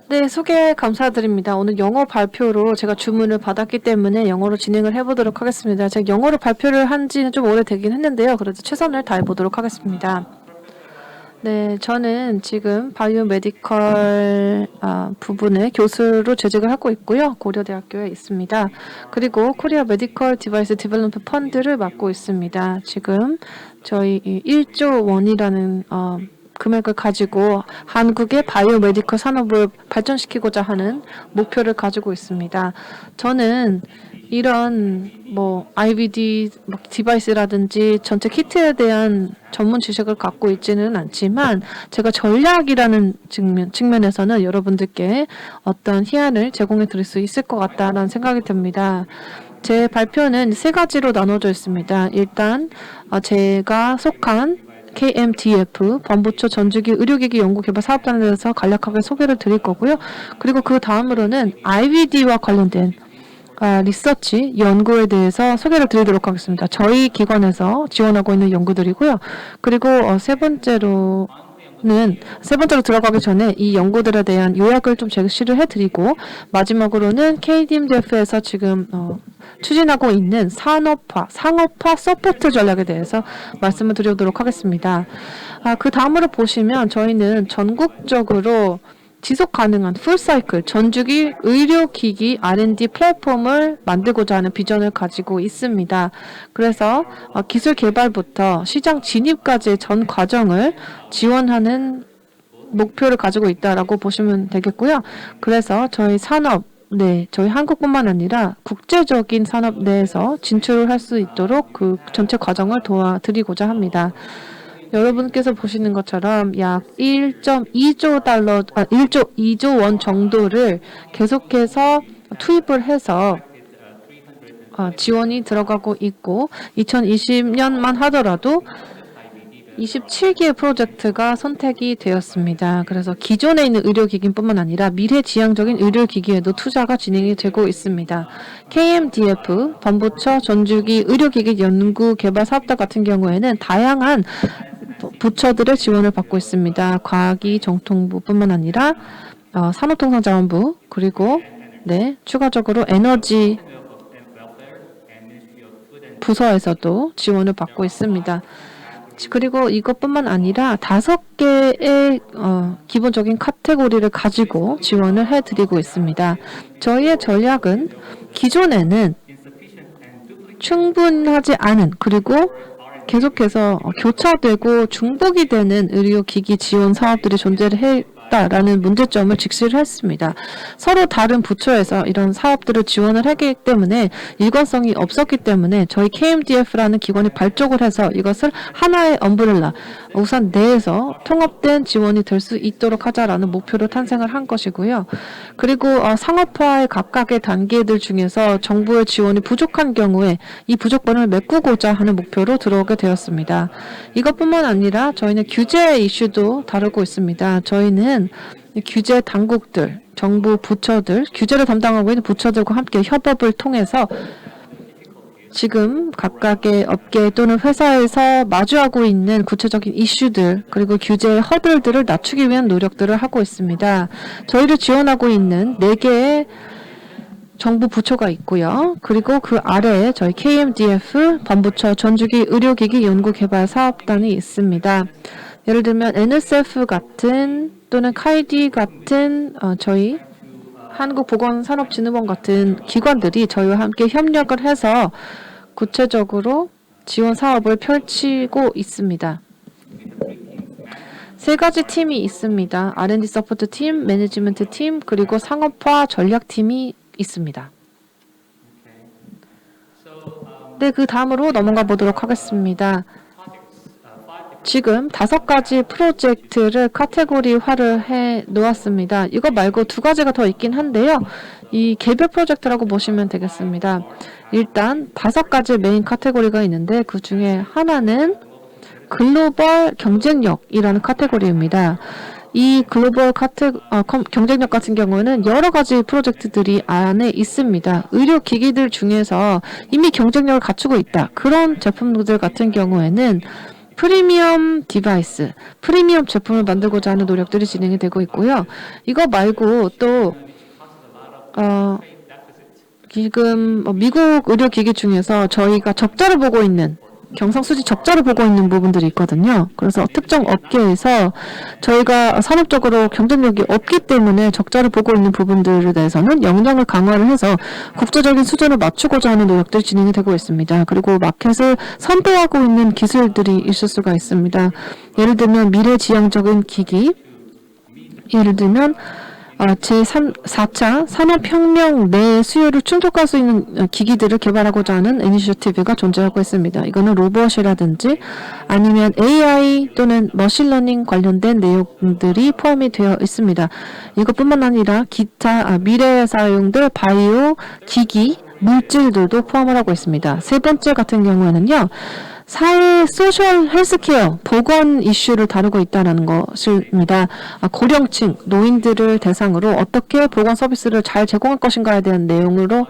네, 소개 감사드립니다. 오늘 영어 발표로 제가 주문을 받았기 때문에 영어로 진행을 해보도록 하겠습니다. 제가 영어로 발표를 한 지는 좀 오래되긴 했는데요. 그래도 최선을 다해보도록 하겠습니다. 네, 저는 지금 바이오메디컬 부분의 교수로 재직을 하고 있고요. 고려대학교에 있습니다. 그리고 코리아 메디컬 디바이스 디벨롭먼트 펀드를 맡고 있습니다. 지금 저희 1조 원이라는 금액을 가지고 한국의 바이오메디컬 산업을 발전시키고자 하는 목표를 가지고 있습니다. 저는 이런 IVD 디바이스라든지 전체 키트에 대한 전문 지식을 갖고 있지는 않지만 제가 전략이라는 측면에서는 여러분들께 어떤 희안을 제공해 드릴 수 있을 것 같다라는 생각이 듭니다. 제 발표는 세 가지로 나눠져 있습니다. 일단 제가 속한 KMDF 범부처 전주기 의료기기 연구개발 사업단에 대해서 간략하게 소개를 드릴 거고요. 그리고 그 다음으로는 IVD와 관련된 리서치, 연구에 대해서 소개를 드리도록 하겠습니다. 저희 기관에서 지원하고 있는 연구들이고요. 그리고 세 번째로 들어가기 전에 이 연구들에 대한 요약을 좀 제시를 해드리고 마지막으로는 KDMDF에서 지금 추진하고 있는 상업화 서포트 전략에 대해서 말씀을 드리도록 하겠습니다. 그 다음으로 보시면 저희는 전국적으로 지속 가능한 풀사이클 전주기 의료기기 R&D 플랫폼을 만들고자 하는 비전을 가지고 있습니다. 그래서 기술 개발부터 시장 진입까지의 전 과정을 지원하는 목표를 가지고 있다라고 보시면 되겠고요. 그래서 저희 산업, 저희 한국뿐만 아니라 국제적인 산업 내에서 진출을 할 수 있도록 그 전체 과정을 도와드리고자 합니다. 여러분께서 보시는 것처럼 약 1.2조 원 정도를 계속해서 투입을 해서 지원이 들어가고 있고 2020년만 하더라도 27개의 프로젝트가 선택이 되었습니다. 그래서 기존에 있는 의료기기뿐만 아니라 미래지향적인 의료기기에도 투자가 진행이 되고 있습니다. KMDF, 범부처 전주기 의료기기 연구개발 사업단 같은 경우에는 다양한 부처들의 지원을 받고 있습니다. 과학기 정통부뿐만 아니라 산업통상자원부 그리고 추가적으로 에너지 부서에서도 지원을 받고 있습니다. 그리고 이것뿐만 아니라 5개의 기본적인 카테고리를 가지고 지원을 해드리고 있습니다. 저희의 전략은 기존에는 충분하지 않은 그리고 계속해서 교차되고 중복이 되는 의료기기 지원 사업들이 존재를 했다라는 문제점을 직시를 했습니다. 서로 다른 부처에서 이런 사업들을 지원을 하기 때문에 일관성이 없었기 때문에 저희 KMDF라는 기관이 발족을 해서 이것을 하나의 엄브렐라, 우선 내에서 통합된 지원이 될 수 있도록 하자라는 목표로 탄생을 한 것이고요. 그리고 상업화의 각각의 단계들 중에서 정부의 지원이 부족한 경우에 이 부족분을 메꾸고자 하는 목표로 들어오게 되었습니다. 이것뿐만 아니라 저희는 규제 이슈도 다루고 있습니다. 저희는 규제 당국들, 정부 부처들, 규제를 담당하고 있는 부처들과 함께 협업을 통해서 지금 각각의 업계 또는 회사에서 마주하고 있는 구체적인 이슈들 그리고 규제의 허들들을 낮추기 위한 노력들을 하고 있습니다. 저희를 지원하고 있는 4개의 정부 부처가 있고요. 그리고 그 아래에 저희 KMDF, 범부처 전주기 의료기기 연구개발 사업단이 있습니다. 예를 들면 NSF 같은 또는 카이디 같은 저희 한국보건산업진흥원 같은 기관들이 저희와 함께 협력을 해서 구체적으로 지원 사업을 펼치고 있습니다. 3가지 팀이 있습니다. R&D 서포트 팀, 매니지먼트 팀, 그리고 상업화 전략팀이 있습니다. 그 다음으로 넘어가 보도록 하겠습니다. 지금 5가지 프로젝트를 카테고리화를 해 놓았습니다. 이거 말고 2가지가 더 있긴 한데요. 이 개별 프로젝트라고 보시면 되겠습니다. 일단 5가지 메인 카테고리가 있는데 그 중에 하나는 글로벌 경쟁력이라는 카테고리입니다. 이 글로벌 경쟁력 같은 경우는 여러 가지 프로젝트들이 안에 있습니다. 의료기기들 중에서 이미 경쟁력을 갖추고 있다. 그런 제품들 같은 경우에는 프리미엄 디바이스, 프리미엄 제품을 만들고자 하는 노력들이 진행이 되고 있고요. 이거 말고 또 지금 미국 의료기기 중에서 저희가 적자를 보고 있는 경상수지 적자를 보고 있는 부분들이 있거든요. 그래서 특정 업계에서 저희가 산업적으로 경쟁력이 없기 때문에 적자를 보고 있는 부분들에 대해서는 역량을 강화를 해서 국제적인 수준을 맞추고자 하는 노력들이 진행이 되고 있습니다. 그리고 마켓을 선도하고 있는 기술들이 있을 수가 있습니다. 예를 들면 미래지향적인 기기, 예를 들면 제4차 산업혁명 내 수요를 충족할 수 있는 기기들을 개발하고자 하는 이니셔티브가 존재하고 있습니다. 이거는 로봇이라든지 아니면 AI 또는 머신러닝 관련된 내용들이 포함이 되어 있습니다. 이것뿐만 아니라 기타 미래에 사용될 바이오, 기기, 물질들도 포함을 하고 있습니다. 세 번째 같은 경우에는요. 사회 소셜 헬스케어 보건 이슈를 다루고 있다는 것입니다. 고령층 노인들을 대상으로 어떻게 보건 서비스를 잘 제공할 것인가에 대한 내용으로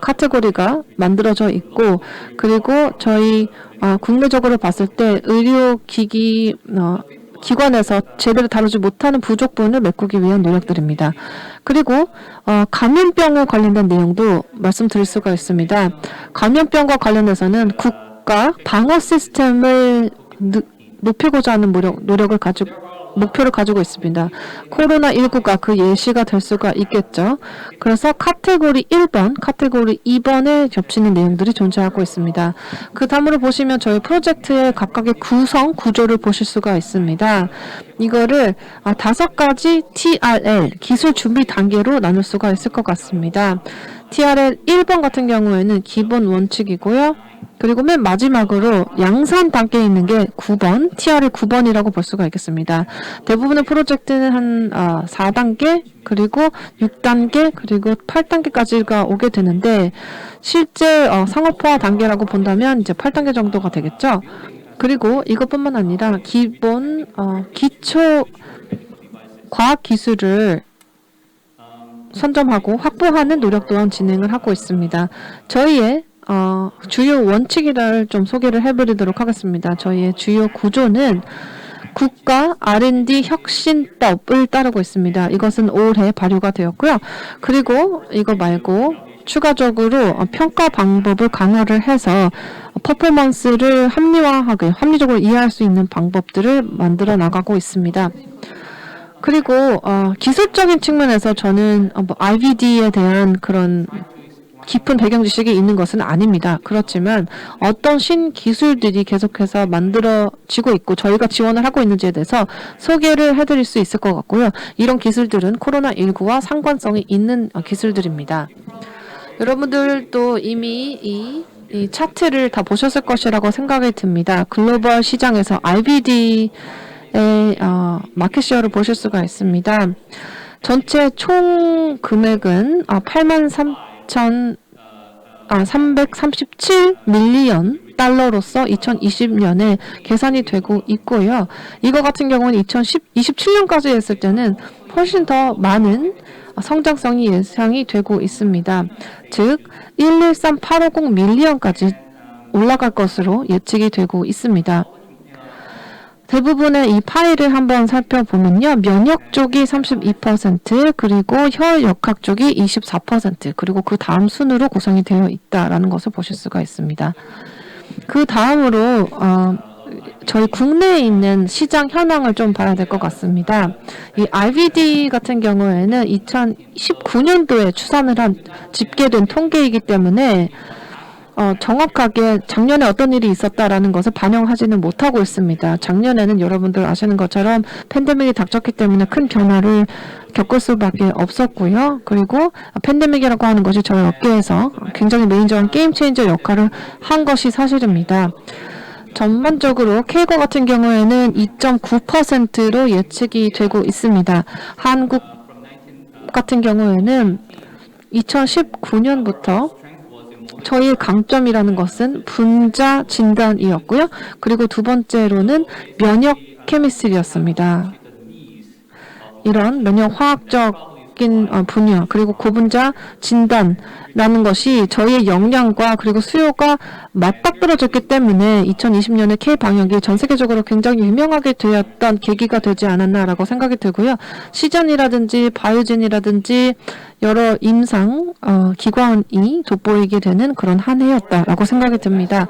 카테고리가 만들어져 있고, 그리고 저희 국내적으로 봤을 때 의료기기 기관에서 제대로 다루지 못하는 부족분을 메꾸기 위한 노력들입니다. 그리고 감염병에 관련된 내용도 말씀드릴 수가 있습니다. 감염병과 관련해서는 국가 방어 시스템을 높이고자 하는 목표를 가지고 있습니다. 코로나19가 그 예시가 될 수가 있겠죠. 그래서 카테고리 1번, 카테고리 2번에 겹치는 내용들이 존재하고 있습니다. 그 다음으로 보시면 저희 프로젝트의 각각의 구성, 구조를 보실 수가 있습니다. 이거를 5가지 TRL, 기술 준비 단계로 나눌 수가 있을 것 같습니다. TRL 1번 같은 경우에는 기본 원칙이고요. 그리고 맨 마지막으로 양산 단계에 있는 게 9번, TRL 9번이라고 볼 수가 있겠습니다. 대부분의 프로젝트는 한 4단계, 그리고 6단계, 그리고 8단계까지가 오게 되는데 실제 상업화 단계라고 본다면 이제 8단계 정도가 되겠죠. 그리고 이것뿐만 아니라 기본 기초 과학 기술을 선점하고 확보하는 노력 또한 진행을 하고 있습니다. 저희의 주요 원칙을 좀 소개를 해드리도록 하겠습니다. 저희의 주요 구조는 국가 R&D 혁신법을 따르고 있습니다. 이것은 올해 발효가 되었고요. 그리고 이거 말고 추가적으로 평가 방법을 강화를 해서 퍼포먼스를 합리적으로 이해할 수 있는 방법들을 만들어 나가고 있습니다. 그리고 기술적인 측면에서 저는 IVD에 대한 그런 깊은 배경 지식이 있는 것은 아닙니다. 그렇지만 어떤 신기술들이 계속해서 만들어지고 있고 저희가 지원을 하고 있는지에 대해서 소개를 해드릴 수 있을 것 같고요. 이런 기술들은 코로나19와 상관성이 있는 기술들입니다. 여러분들도 이미 이 차트를 다 보셨을 것이라고 생각이 듭니다. 글로벌 시장에서 IVD의 마켓시어를 보실 수가 있습니다. 전체 총 금액은 8337밀리언 달러로서 2020년에 계산이 되고 있고요. 이거 같은 경우는 2027년까지 했을 때는 훨씬 더 많은 성장성이 예상이 되고 있습니다. 즉 113850밀리언까지 올라갈 것으로 예측이 되고 있습니다. 대부분의 이 파일을 한번 살펴보면요. 면역 쪽이 32%, 그리고 혈역학 쪽이 24%, 그리고 그 다음 순으로 구성이 되어 있다라는 것을 보실 수가 있습니다. 그 다음으로 저희 국내에 있는 시장 현황을 좀 봐야 될 것 같습니다. 이 IVD 같은 경우에는 2019년도에 추산을 한 집계된 통계이기 때문에 정확하게 작년에 어떤 일이 있었다라는 것을 반영하지는 못하고 있습니다. 작년에는 여러분들 아시는 것처럼 팬데믹이 닥쳤기 때문에 큰 변화를 겪을 수밖에 없었고요. 그리고 팬데믹이라고 하는 것이 저희 업계에서 굉장히 메이저한 게임 체인저 역할을 한 것이 사실입니다. 전반적으로 K거 같은 경우에는 2.9%로 예측이 되고 있습니다. 한국 같은 경우에는 2019년부터 저희의 강점이라는 것은 분자 진단이었고요. 그리고 두 번째로는 면역 케미스트리였습니다. 이런 면역 화학적 전문적인 분야 그리고 고분자 진단라는 것이 저희의 역량과 그리고 수요가 맞닥뜨려졌기 때문에 2020년에 K-방역이 전 세계적으로 굉장히 유명하게 되었던 계기가 되지 않았나라고 생각이 들고요. 시전이라든지 바이오진이라든지 여러 임상 기관이 돋보이게 되는 그런 한 해였다라고 생각이 듭니다.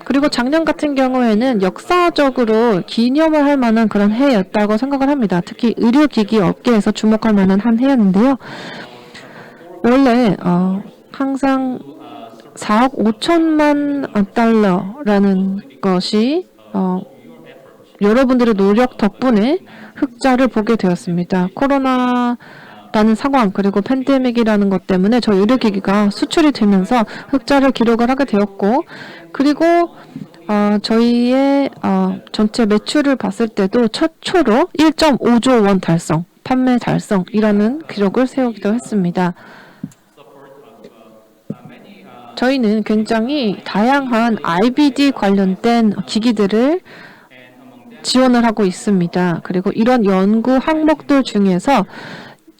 그리고 작년 같은 경우에는 역사적으로 기념을 할 만한 그런 해였다고 생각을 합니다. 특히 의료기기 업계에서 주목할 만한 한 해였는데요. 원래 항상 4억 5천만 달러라는 것이 여러분들의 노력 덕분에 흑자를 보게 되었습니다. 코로나라는 상황 그리고 팬데믹이라는 것 때문에 저희 의료기기가 수출이 되면서 흑자를 기록을 하게 되었고 그리고 저희의 전체 매출을 봤을 때도 최초로 1.5조 원 달성, 판매 달성이라는 기록을 세우기도 했습니다. 저희는 굉장히 다양한 IBD 관련된 기기들을 지원을 하고 있습니다. 그리고 이런 연구 항목들 중에서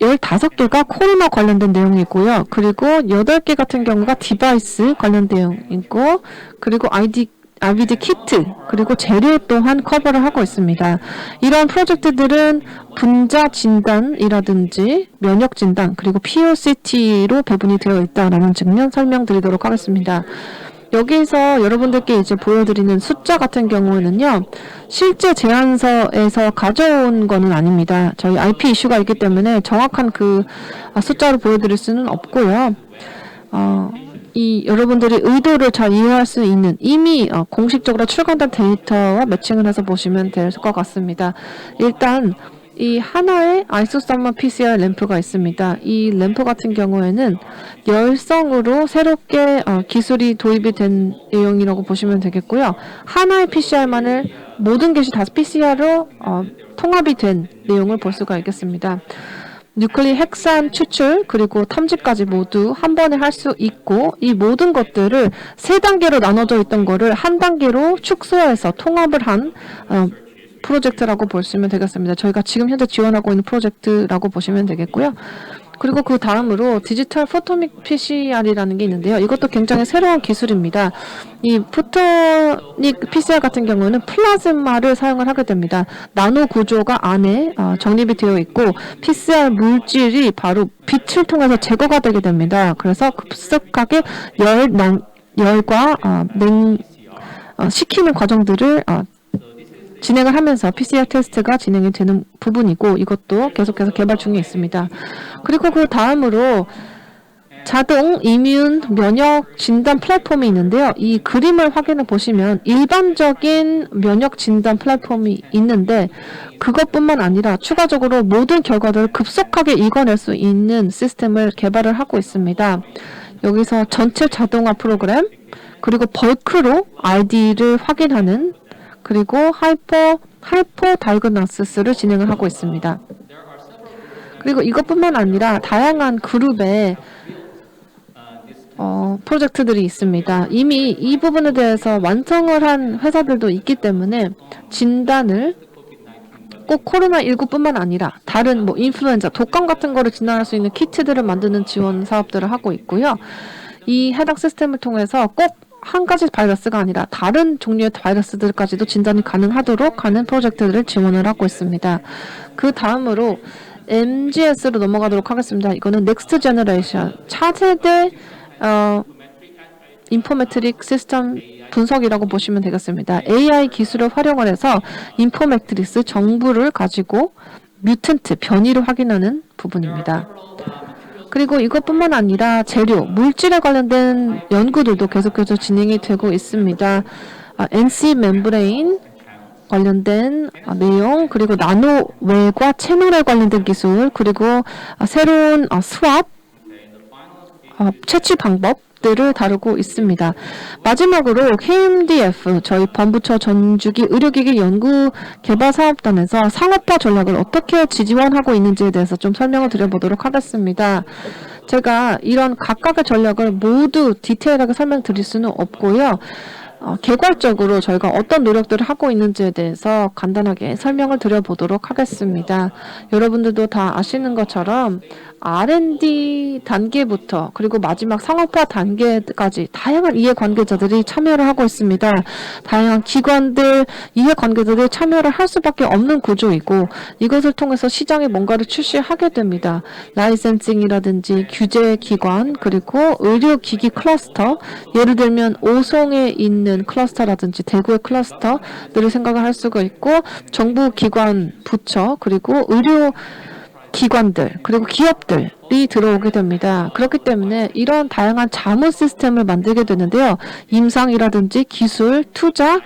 15개가 코로나 관련된 내용이고요. 그리고 8개 같은 경우가 디바이스 관련된 내용이고 그리고 IBD 키트 그리고 재료 또한 커버를 하고 있습니다. 이런 프로젝트들은 분자 진단이라든지 면역 진단 그리고 POCT로 배분이 되어 있다라는 측면 설명드리도록 하겠습니다. 여기서 여러분들께 이제 보여드리는 숫자 같은 경우는요. 실제 제안서에서 가져온 거는 아닙니다. 저희 IP 이슈가 있기 때문에 정확한 그 숫자를 보여드릴 수는 없고요. 이 여러분들이 의도를 잘 이해할 수 있는 이미 공식적으로 출간된 데이터와 매칭을 해서 보시면 될 것 같습니다. 일단 이 하나의 아이소사마 PCR 램프가 있습니다. 이 램프 같은 경우에는 열성으로 새롭게 기술이 도입이 된 내용이라고 보시면 되겠고요. 하나의 PCR만을 모든 것이 다 PCR로 통합이 된 내용을 볼 수가 있겠습니다. 뉴클리 핵산 추출 그리고 탐지까지 모두 한 번에 할 수 있고 이 모든 것들을 3단계로 나눠져 있던 거를 한 단계로 축소해서 통합을 한 프로젝트라고 보시면 되겠습니다. 저희가 지금 현재 지원하고 있는 프로젝트라고 보시면 되겠고요. 그리고 그 다음으로 디지털 포토닉 PCR이라는 게 있는데요. 이것도 굉장히 새로운 기술입니다. 이 포토닉 PCR 같은 경우는 플라즈마를 사용을 하게 됩니다. 나노 구조가 안에 정립이 되어 있고 PCR 물질이 바로 빛을 통해서 제거가 되게 됩니다. 그래서 급속하게 열과 식히는 과정들을 진행을 하면서 PCR 테스트가 진행이 되는 부분이고 이것도 계속해서 개발 중에 있습니다. 그리고 그 다음으로 자동 이뮨 면역 진단 플랫폼이 있는데요. 이 그림을 확인해 보시면 일반적인 면역 진단 플랫폼이 있는데 그것뿐만 아니라 추가적으로 모든 결과들을 급속하게 읽어낼 수 있는 시스템을 개발을 하고 있습니다. 여기서 전체 자동화 프로그램 그리고 벌크로 RD를 확인하는 그리고 하이퍼 다이그노시스를 진행을 하고 있습니다. 그리고 이것뿐만 아니라 다양한 그룹의 프로젝트들이 있습니다. 이미 이 부분에 대해서 완성을 한 회사들도 있기 때문에 진단을 꼭 코로나19뿐만 아니라 다른 인플루엔자, 독감 같은 거를 진단할 수 있는 키트들을 만드는 지원 사업들을 하고 있고요. 이 해당 시스템을 통해서 꼭 한 가지 바이러스가 아니라 다른 종류의 바이러스들까지도 진단이 가능하도록 하는 프로젝트들을 지원을 하고 있습니다. 그 다음으로 MGS로 넘어가도록 하겠습니다. 이거는 넥스트 제너레이션 차세대 인포메트릭 시스템 분석이라고 보시면 되겠습니다. AI 기술을 활용을 해서 인포메트릭스 정보를 가지고 뮤턴트 변이를 확인하는 부분입니다. 그리고 이것뿐만 아니라 재료, 물질에 관련된 연구들도 계속해서 진행이 되고 있습니다. NC 멤브레인 관련된 내용, 그리고 나노웨과 채널에 관련된 기술, 그리고 새로운 스왑, 채취 방법들을 다루고 있습니다. 마지막으로 KMDF, 저희 범부처 전주기 의료기기 연구개발사업단에서 상업화 전략을 어떻게 지원하고 있는지에 대해서 좀 설명을 드려보도록 하겠습니다. 제가 이런 각각의 전략을 모두 디테일하게 설명드릴 수는 없고요. 개괄적으로 저희가 어떤 노력들을 하고 있는지에 대해서 간단하게 설명을 드려보도록 하겠습니다. 여러분들도 다 아시는 것처럼 R&D 단계부터 그리고 마지막 상업화 단계까지 다양한 이해관계자들이 참여를 하고 있습니다. 다양한 기관들, 이해관계자들이 참여를 할 수밖에 없는 구조이고 이것을 통해서 시장에 뭔가를 출시하게 됩니다. 라이센싱이라든지 규제기관 그리고 의료기기 클러스터, 예를 들면 오송에 있는 클러스터라든지 대구의 클러스터들을 생각을 할 수가 있고 정부기관, 부처 그리고 의료 기관들 그리고 기업들이 들어오게 됩니다. 그렇기 때문에 이런 다양한 자문 시스템을 만들게 되는데요. 임상이라든지 기술, 투자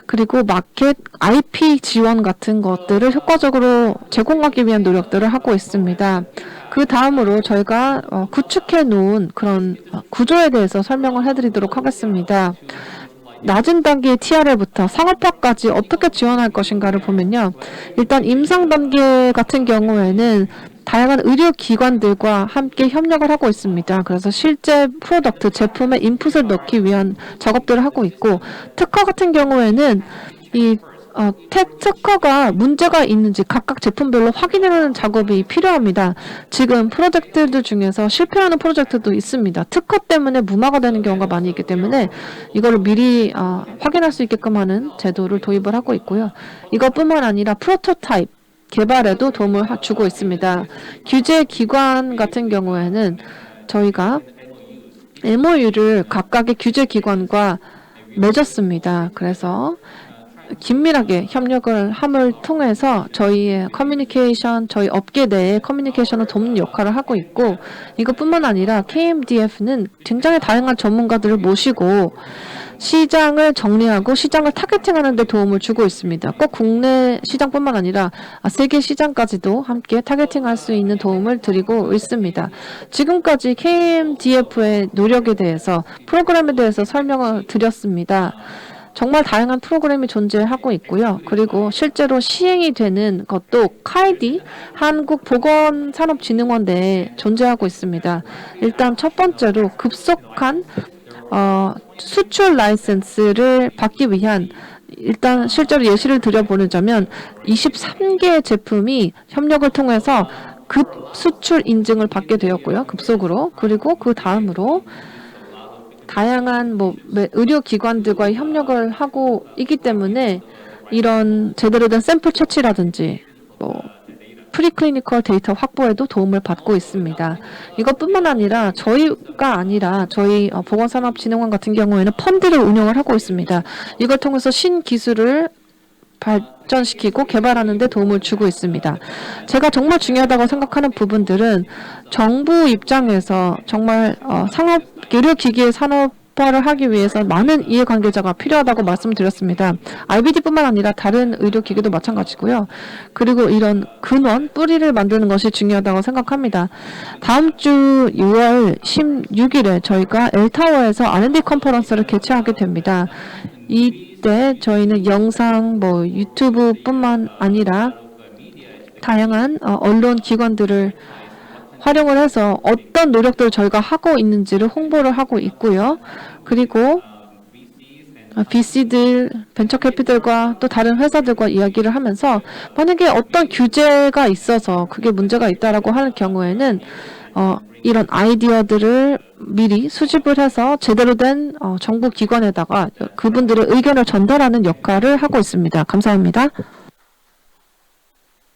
그리고 마켓, IP 지원 같은 것들을 효과적으로 제공하기 위한 노력들을 하고 있습니다. 그 다음으로 저희가 구축해 놓은 그런 구조에 대해서 설명을 해드리도록 하겠습니다. 낮은 단계의 TRL부터 상업화까지 어떻게 지원할 것인가를 보면요. 일단 임상 단계 같은 경우에는 다양한 의료기관들과 함께 협력을 하고 있습니다. 그래서 실제 프로덕트, 제품에 인풋을 넣기 위한 작업들을 하고 있고 특허 같은 경우에는 이 특허가 문제가 있는지 각각 제품별로 확인하는 작업이 필요합니다. 지금 프로젝트들 중에서 실패하는 프로젝트도 있습니다. 특허 때문에 무마가 되는 경우가 많이 있기 때문에 이거를 미리 확인할 수 있게끔 하는 제도를 도입을 하고 있고요. 이것뿐만 아니라 프로토타입 개발에도 도움을 주고 있습니다. 규제기관 같은 경우에는 저희가 MOU를 각각의 규제기관과 맺었습니다. 그래서 긴밀하게 협력을 함을 통해서 저희의 커뮤니케이션, 저희 업계 내의 커뮤니케이션을 돕는 역할을 하고 있고 이것뿐만 아니라 KMDF는 굉장히 다양한 전문가들을 모시고 시장을 정리하고 시장을 타겟팅하는 데 도움을 주고 있습니다. 꼭 국내 시장뿐만 아니라 세계 시장까지도 함께 타겟팅할 수 있는 도움을 드리고 있습니다. 지금까지 KMDF의 노력에 대해서 프로그램에 대해서 설명을 드렸습니다. 정말 다양한 프로그램이 존재하고 있고요. 그리고 실제로 시행이 되는 것도 카이디, 한국보건산업진흥원 내에 존재하고 있습니다. 일단 첫 번째로 급속한 수출 라이센스를 받기 위한 일단 실제로 예시를 드려보자면 23개의 제품이 협력을 통해서 급 수출 인증을 받게 되었고요. 급속으로. 그리고 그 다음으로 다양한 의료기관들과 협력을 하고 있기 때문에 이런 제대로 된 샘플 채취라든지 프리클리니컬 데이터 확보에도 도움을 받고 있습니다. 이것뿐만 아니라 저희가 아니라 저희 보건산업진흥원 같은 경우에는 펀드를 운영을 하고 있습니다. 이걸 통해서 신기술을 발전시키고 개발하는 데 도움을 주고 있습니다. 제가 정말 중요하다고 생각하는 부분들은 정부 입장에서 정말 의료기기의 산업화를 하기 위해서 많은 이해관계자가 필요하다고 말씀드렸습니다. IBD뿐만 아니라 다른 의료기기도 마찬가지고요. 그리고 이런 근원, 뿌리를 만드는 것이 중요하다고 생각합니다. 다음 주 6월 16일에 저희가 엘타워에서 R&D 컨퍼런스를 개최하게 됩니다. 이때 저희는 영상, 유튜브뿐만 아니라 다양한 언론 기관들을 활용을 해서 어떤 노력들을 저희가 하고 있는지를 홍보를 하고 있고요. 그리고 VC들, 벤처캐피들과 또 다른 회사들과 이야기를 하면서 만약에 어떤 규제가 있어서 그게 문제가 있다라고 하는 경우에는 이런 아이디어들을 미리 수집을 해서 제대로 된 정부 기관에다가 그분들의 의견을 전달하는 역할을 하고 있습니다. 감사합니다.